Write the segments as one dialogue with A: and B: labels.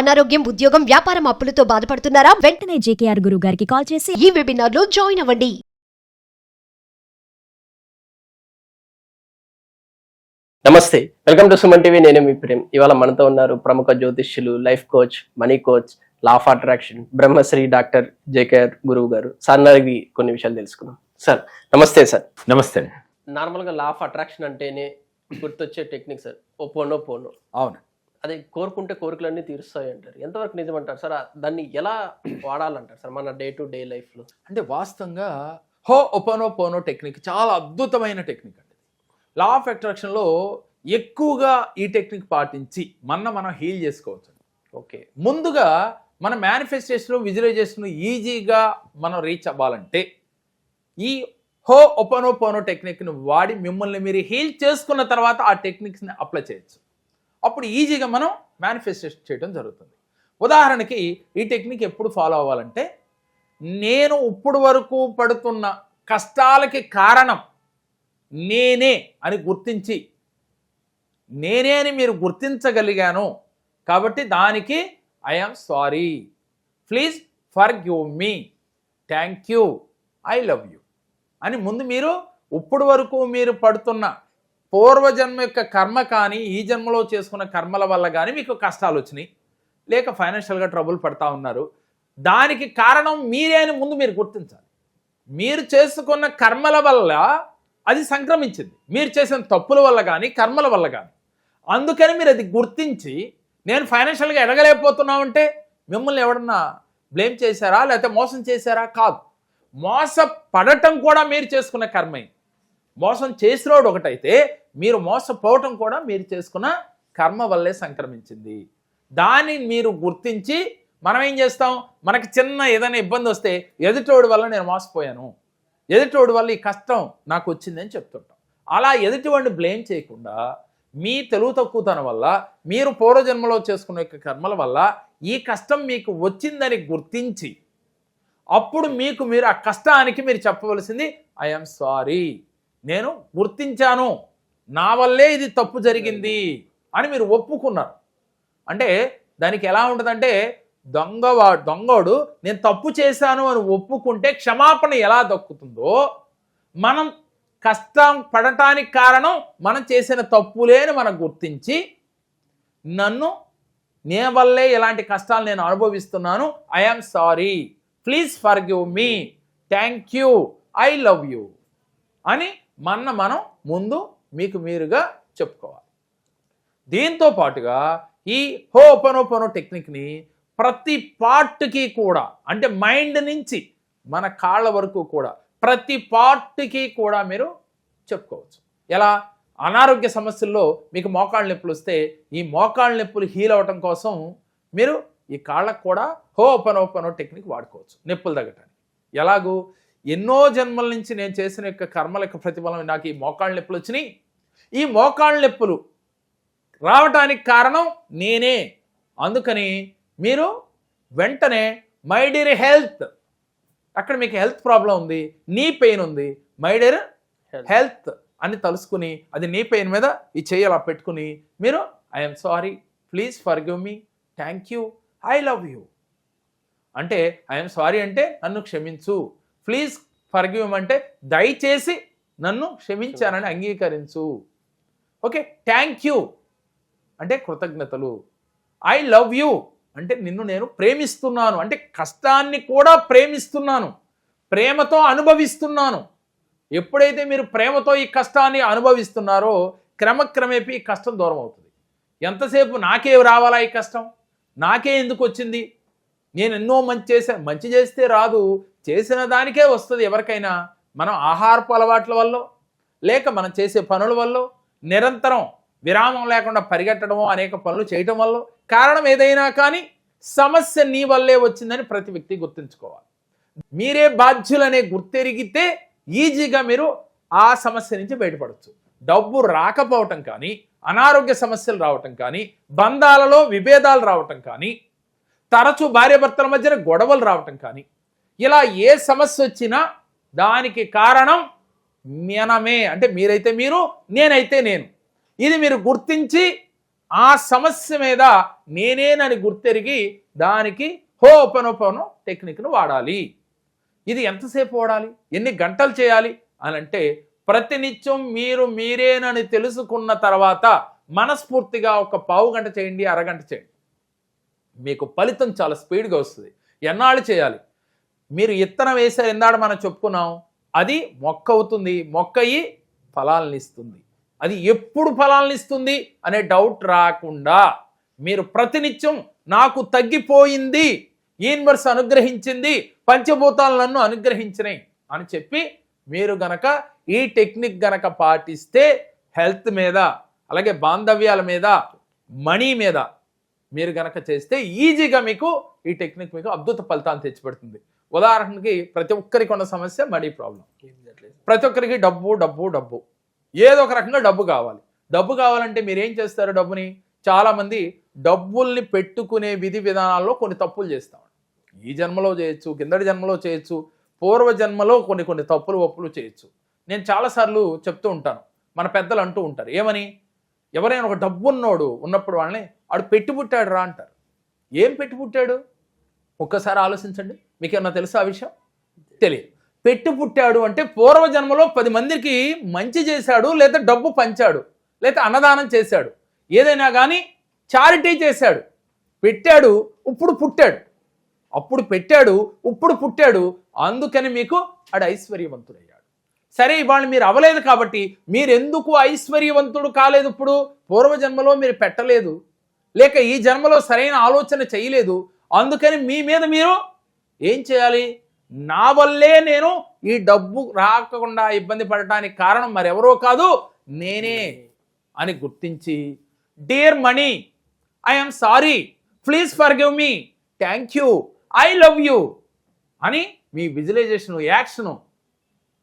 A: అనారోగ్యం, ఉద్యోగం, వ్యాపారం అప్పులతో బాధపడుతున్నారా?
B: వెంటనే జేకేఆర్ గురువు గారికి కాల్ చేసి
A: ఈ వెబినార్ లో జాయిన్ అవ్వండి.
C: నమస్తే, వెల్కమ్ టు సుమన్ టీవీ. నేను మీ ప్రేమ్. ఇవాళ మనతో ఉన్నారు ప్రముఖ జ్యోతిష్యులు, life coach, money coach, law of attraction, Brahmasri doctor JKR గురువు గారు. సార్ అడిగి కొన్ని విషయాలు తెలుసుకుందాం. సార్ నమస్తే. సార్
D: నమస్తే.
C: నార్మల్గా లా ఆఫ్ అట్రాక్షన్ అంటేనే గుర్తొచ్చే టెక్నిక్ సార్, ఓ పోనో పోనో.
D: అవును,
C: అదే కోరుకుంటే కోరికలన్నీ తీరుస్తాయి అంటారు. ఎంతవరకు నిజమంటారు సార్? దాన్ని ఎలా వాడాలంటారు సార్ మన డే టు డే లైఫ్లో?
D: అంటే వాస్తవంగా హో ఒపోనో పోనో టెక్నిక్ చాలా అద్భుతమైన టెక్నిక్ అండి. లా ఆఫ్ అట్రాక్షన్లో ఎక్కువగా ఈ టెక్నిక్ పాటించి మనం హీల్ చేసుకోవచ్చు.
C: ఓకే,
D: ముందుగా మన మేనిఫెస్టేషన్, విజువలైజేషన్ ఈజీగా మనం రీచ్ అవ్వాలంటే ఈ హో ఒపోనో పోనో టెక్నిక్ని వాడి మిమ్మల్ని మీరు హీల్ చేసుకున్న తర్వాత ఆ టెక్నిక్స్ని అప్లై చేయొచ్చు. అప్పుడు ఈజీగా మనం మేనిఫెస్టేషన్ చేయడం జరుగుతుంది. ఉదాహరణకి ఈ టెక్నిక్ ఎప్పుడు ఫాలో అవ్వాలంటే, నేను ఇప్పుడు వరకు పడుతున్న కష్టాలకి కారణం నేనే అని గుర్తించి, నేనే అని మీరు గుర్తించగలిగాను కాబట్టి దానికి I'm sorry, please forgive me, thank you, I love you అని ముందు మీరు ఇప్పుడు వరకు మీరు పడుతున్న పూర్వజన్మ యొక్క కర్మ కానీ, ఈ జన్మలో చేసుకున్న కర్మల వల్ల కానీ మీకు కష్టాలు వచ్చినాయి, లేక ఫైనాన్షియల్గా ట్రబుల్ పడతా ఉన్నారు, దానికి కారణం మీరే అని ముందు మీరు గుర్తించాలి. మీరు చేసుకున్న కర్మల వల్ల అది సంక్రమించింది, మీరు చేసిన తప్పుల వల్ల కానీ కర్మల వల్ల కానీ. అందుకని మీరు అది గుర్తించి, నేను ఫైనాన్షియల్గా ఎదగలేకపోతున్నామంటే మిమ్మల్ని ఎవడన్నా బ్లేమ్ చేశారా, లేకపోతే మోసం చేశారా? కాదు, మోసపడటం కూడా మీరు చేసుకున్న కర్మే. మోసం చేసినోడు ఒకటైతే మీరు మోసపోవటం కూడా మీరు చేసుకున్న కర్మ వల్లే సంక్రమించింది. దాన్ని మీరు గుర్తించి మనం ఏం చేస్తాం, మనకి చిన్న ఏదైనా ఇబ్బంది వస్తే ఎదుటోడి వల్ల నేను మోసపోయాను, ఎదుటోడి వల్ల ఈ కష్టం నాకు వచ్చిందని చెప్తుంటాం. అలా ఎదుటివాడిని బ్లేమ్ చేయకుండా మీ తెలుగు తక్కువతనం వల్ల, మీరు పూర్వజన్మలో చేసుకున్న యొక్క కర్మల వల్ల ఈ కష్టం మీకు వచ్చిందని గుర్తించి, అప్పుడు మీకు మీరు ఆ కష్టానికి మీరు చెప్పవలసింది ఐఎమ్ సారీ, నేను గుర్తించాను, నా వల్లే ఇది తప్పు జరిగింది అని మీరు ఒప్పుకున్నారు. అంటే దానికి ఎలా ఉంటుందంటే, దొంగోడు నేను తప్పు చేశాను అని ఒప్పుకుంటే క్షమాపణ ఎలా దక్కుతుందో, మనం కష్టం పడటానికి కారణం మనం చేసిన తప్పులేని మనం గుర్తించి, నే వల్లే ఇలాంటి కష్టాలు నేను అనుభవిస్తున్నాను, I'm sorry, please forgive me, thank you, I love you అని మనం ముందు మీకు మీరుగా చెప్పుకోవాలి. దీంతో పాటుగా ఈ హో ఒపోనో పోనో టెక్నిక్ని ప్రతి పార్ట్కి కూడా, అంటే మైండ్ నుంచి మన కాళ్ళ వరకు కూడా ప్రతి పార్ట్కి కూడా మీరు చెప్పుకోవచ్చు. ఎలా? అనారోగ్య సమస్యల్లో మీకు మోకాళ్ళ నొప్పులు వస్తే ఈ మోకాళ్ళ నొప్పులు హీల్ అవ్వటం కోసం మీరు ఈ కాళ్ళకు కూడా హో ఒపోనో పోనో టెక్నిక్ వాడుకోవచ్చు నొప్పులు తగ్గటానికి. ఎలాగూ ఎన్నో జన్మల నుంచి నేను చేసిన యొక్క కర్మల యొక్క ప్రతిఫలం నాకు ఈ మోకాళ్ళ నొప్పులు వచ్చినాయి, ఈ మోకాళ్ళ నొప్పులు రావటానికి కారణం నేనే. అందుకని మీరు వెంటనే మై డియర్ హెల్త్, అక్కడ మీకు హెల్త్ ప్రాబ్లం ఉంది, నీ పెయిన్ ఉంది, మై డియర్ హెల్త్ అని తలుసుకుని, అది నీ పెయిన్ మీద ఈ చెయ్యి అలా పెట్టుకుని మీరు I'm sorry, please forgive me, thank you, I love you అంటే, ఐఎమ్ సారీ అంటే నన్ను క్షమించు, ప్లీజ్ ఫర్గివ్ అంటే దయచేసి నన్ను క్షమించానని అంగీకరించు, ఓకే, థ్యాంక్ యూ అంటే కృతజ్ఞతలు, ఐ లవ్ యూ అంటే నిన్ను నేను ప్రేమిస్తున్నాను, అంటే కష్టాన్ని కూడా ప్రేమిస్తున్నాను, ప్రేమతో అనుభవిస్తున్నాను. ఎప్పుడైతే మీరు ప్రేమతో ఈ కష్టాన్ని అనుభవిస్తున్నారో క్రమక్రమేపీ ఈ కష్టం దూరం అవుతుంది. ఎంతసేపు నాకే రావాలా ఈ కష్టం, నాకే ఎందుకు వచ్చింది, నేను ఎన్నో మంచి చేస్తే రాదు, చేసిన దానికే వస్తుంది ఎవరికైనా. మనం ఆహారపు అలవాట్ల వల్ల, లేక మనం చేసే పనుల వల్ల, నిరంతరం విరామం లేకుండా పరిగెట్టడమో అనేక పనులు చేయటం వల్ల, కారణం ఏదైనా కానీ సమస్య నీ వల్లే వచ్చిందని ప్రతి వ్యక్తి గుర్తుంచుకోవాలి. మీరే బాధ్యులనే గుర్తెరిగితే ఈజీగా మీరు ఆ సమస్య నుంచి బయటపడవచ్చు. డబ్బు రాకపోవటం కానీ, అనారోగ్య సమస్యలు రావటం కానీ, బంధాలలో విభేదాలు రావటం కానీ, తరచూ భార్యాభర్తల మధ్యన గొడవలు రావటం కానీ, ఇలా ఏ సమస్య వచ్చినా దానికి కారణం మనమే. అంటే మీరైతే మీరు, నేనైతే నేను. ఇది మీరు గుర్తించి ఆ సమస్య మీద నేనేనని గుర్తెరిగి దానికి హోపనోపనో టెక్నిక్ను వాడాలి. ఇది ఎంతసేపు వాడాలి, ఎన్ని గంటలు చేయాలి అని అంటే, ప్రతినిత్యం మీరు మీరేనని తెలుసుకున్న తర్వాత మనస్ఫూర్తిగా ఒక పావు గంట చేయండి, అరగంట చేయండి, మీకు ఫలితం చాలా స్పీడ్గా వస్తుంది. ఎన్నాళ్ళు చేయాలి? మీరు ఇత్తనం వేసారు, ఎన్నాడు మనం చెప్పుకున్నాం, అది మొక్క అవుతుంది, మొక్క అయ్యి ఫలాలను ఇస్తుంది. అది ఎప్పుడు ఫలాలను ఇస్తుంది అనే డౌట్ రాకుండా మీరు ప్రతినిత్యం నాకు తగ్గిపోయింది, యూనివర్స్ అనుగ్రహించింది, పంచభూతాలు నన్ను అనుగ్రహించినాయి అని చెప్పి మీరు గనక ఈ టెక్నిక్ గనక పాటిస్తే హెల్త్ మీద, అలాగే బాంధవ్యాల మీద, మనీ మీద మీరు గనక చేస్తే ఈజీగా మీకు ఈ టెక్నిక్ మీకు అద్భుత ఫలితాలు తెచ్చిపెడుతుంది. ఉదాహరణకి ప్రతి ఒక్కరికి ఉన్న సమస్య మనీ ప్రాబ్లం. ప్రతి ఒక్కరికి డబ్బు డబ్బు డబ్బు, ఏదో ఒక రకంగా డబ్బు కావాలి. డబ్బు కావాలంటే మీరు ఏం చేస్తారు? డబ్బుని చాలామంది డబ్బుల్ని పెట్టుకునే విధి విధానాల్లో కొన్ని తప్పులు చేస్తాం. ఈ జన్మలో చేయొచ్చు, కిందటి జన్మలో చేయొచ్చు, పూర్వ జన్మలో కొన్ని తప్పులు ఒప్పులు చేయొచ్చు. నేను చాలాసార్లు చెప్తూ ఉంటాను, మన పెద్దలు అంటూ ఉంటారు, ఏమని, ఎవరైనా ఒక డబ్బున్నోడు ఉన్నప్పుడు వాళ్ళని ఆడు పెట్టి పుట్టాడు రా అంటారు. ఏం పెట్టి పుట్టాడు? ఒక్కసారి ఆలోచించండి, మీకేమన్నా తెలుసా ఆ విషయం? తెలియదు. పెట్టి పుట్టాడు అంటే పూర్వజన్మలో 10 మందికి మంచి చేశాడు, లేదా డబ్బు పంచాడు, లేదా అన్నదానం చేశాడు, ఏదైనా కానీ చారిటీ చేశాడు. పెట్టాడు, ఇప్పుడు పుట్టాడు, అప్పుడు పెట్టాడు, ఇప్పుడు పుట్టాడు, అందుకని మీకు ఆడు ఐశ్వర్యవంతుడయ్యాడు. సరే, ఇవాళ మీరు అవ్వలేదు కాబట్టి మీరు ఎందుకు ఐశ్వర్యవంతుడు కాలేదు? ఇప్పుడు పూర్వజన్మలో మీరు పెట్టలేదు, లేక ఈ జన్మలో సరైన ఆలోచన చేయలేదు, అందుకని మీ మీద మీరు ఏం చేయాలి? నా వల్లే నేను ఈ డబ్బు రాకుండా ఇబ్బంది పడటానికి కారణం మరెవరో కాదు, నేనే అని గుర్తించి, dear money, I'm sorry, please forgive me, thank you, I love you అని మీ విజువలైజేషను, యాక్షను,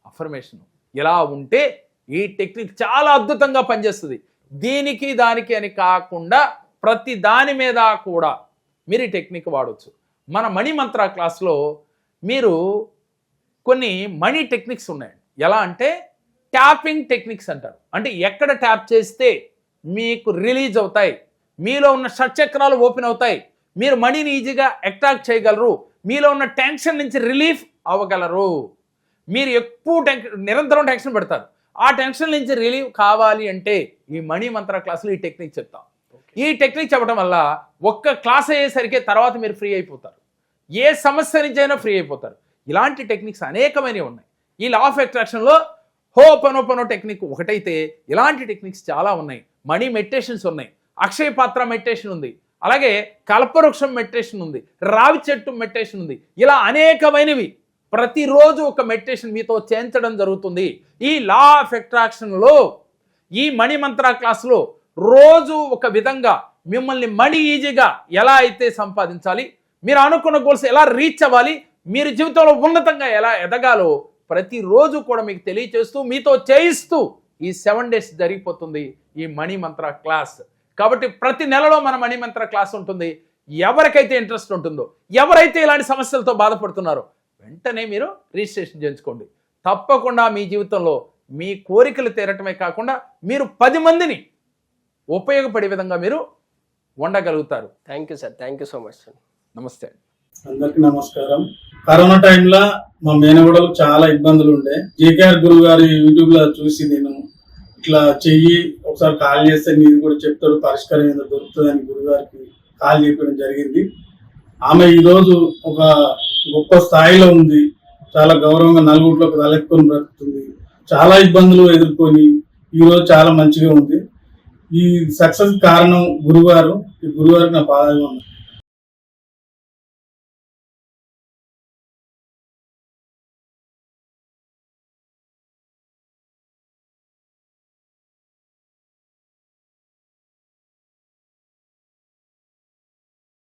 D: అఫర్మేషను ఇలా ఉంటే ఈ టెక్నిక్ చాలా అద్భుతంగా పనిచేస్తుంది. దీనికి దానికి అని కాకుండా ప్రతి దాని మీద కూడా మీరు ఈ టెక్నిక్ వాడవచ్చు. మన మనీ మంత్ర క్లాస్లో మీరు కొన్ని మనీ టెక్నిక్స్ ఉన్నాయండి. ఎలా అంటే ట్యాపింగ్ టెక్నిక్స్ అంటారు. అంటే ఎక్కడ ట్యాప్ చేస్తే మీకు రిలీజ్ అవుతాయి, మీలో ఉన్న షట్చక్రాలు ఓపెన్ అవుతాయి, మీరు మనీని ఈజీగా అట్రాక్ట్ చేయగలరు, మీలో ఉన్న టెన్షన్ నుంచి రిలీఫ్ అవ్వగలరు. మీరు ఎక్కువ నిరంతరం టెన్షన్ పెడతారు, ఆ టెన్షన్ నుంచి రిలీఫ్ కావాలి అంటే ఈ మనీ మంత్ర క్లాసులో ఈ టెక్నిక్ చెప్తాం. ఈ టెక్నిక్ చెప్పడం వల్ల ఒక్క క్లాస్ అయ్యేసరికి తర్వాత మీరు ఫ్రీ అయిపోతారు, ఏ సమస్య నుంచి అయినా ఫ్రీ అయిపోతారు. ఇలాంటి టెక్నిక్స్ అనేకమైనవి ఉన్నాయి. ఈ లా ఆఫ్ అట్రాక్షన్లో హోపనోపనో టెక్నిక్ ఒకటైతే ఇలాంటి టెక్నిక్స్ చాలా ఉన్నాయి. మనీ మెడిటేషన్స్ ఉన్నాయి, అక్షయ పాత్ర మెడిటేషన్ ఉంది, అలాగే కల్పవృక్షం మెడిటేషన్ ఉంది, రావి చెట్టు మెడిటేషన్ ఉంది. ఇలా అనేకమైనవి ప్రతిరోజు ఒక మెడిటేషన్ మీతో చేయించడం జరుగుతుంది. ఈ లా ఆఫ్ అట్రాక్షన్లో ఈ మనీ మంత్ర క్లాసులో రోజు ఒక విధంగా మిమ్మల్ని మనీ ఈజీగా ఎలా అయితే సంపాదించాలి, మీరు అనుకున్న గోల్స్ ఎలా రీచ్ అవ్వాలి, మీరు జీవితంలో ఉన్నతంగా ఎలా ఎదగాలో ప్రతిరోజు కూడా మీకు తెలియచేస్తూ మీతో చేయిస్తూ ఈ 7 days జరిగిపోతుంది ఈ మనీ మంత్ర క్లాస్. కాబట్టి ప్రతి నెలలో మన మనీ మంత్ర క్లాస్ ఉంటుంది. ఎవరికైతే ఇంట్రెస్ట్ ఉంటుందో, ఎవరైతే ఇలాంటి సమస్యలతో బాధపడుతున్నారో వెంటనే మీరు రిజిస్ట్రేషన్ చేయించుకోండి. తప్పకుండా మీ జీవితంలో మీ కోరికలు తీరటమే కాకుండా మీరు 10 మందిని ఉపయోగపడే విధంగా మీరు ఉండగలుగుతారు.
C: Thank you sir, thank you so much sir.
D: నమస్తే.
E: అందరికి నమస్కారం. కరోనా టైంలో మా మేనగోడలకు చాలా ఇబ్బందులు ఉండే. జేకేఆర్ గురువు గారి యూట్యూబ్ లో చూసి నేను ఇట్లా చెయ్యి ఒకసారి కాల్ చేస్తే మీరు కూడా చెప్తాడు, పరిష్కారం ఏదో దొరుకుతుంది అని గురువు గారికి కాల్ చేయడం జరిగింది. ఆమె ఈరోజు ఒక గొప్ప స్థాయిలో ఉంది, చాలా గౌరవంగా నలుగురిలోకి తలెత్తుకొని బ్రతుకుతుంది, చాలా ఇబ్బందులు ఎదుర్కొని ఈరోజు చాలా మంచిగా ఉంది. ఈ సక్సెస్ కారణం గురుగారు. ఈ గురుగారికి నా పాదాలు ఉన్నాయి.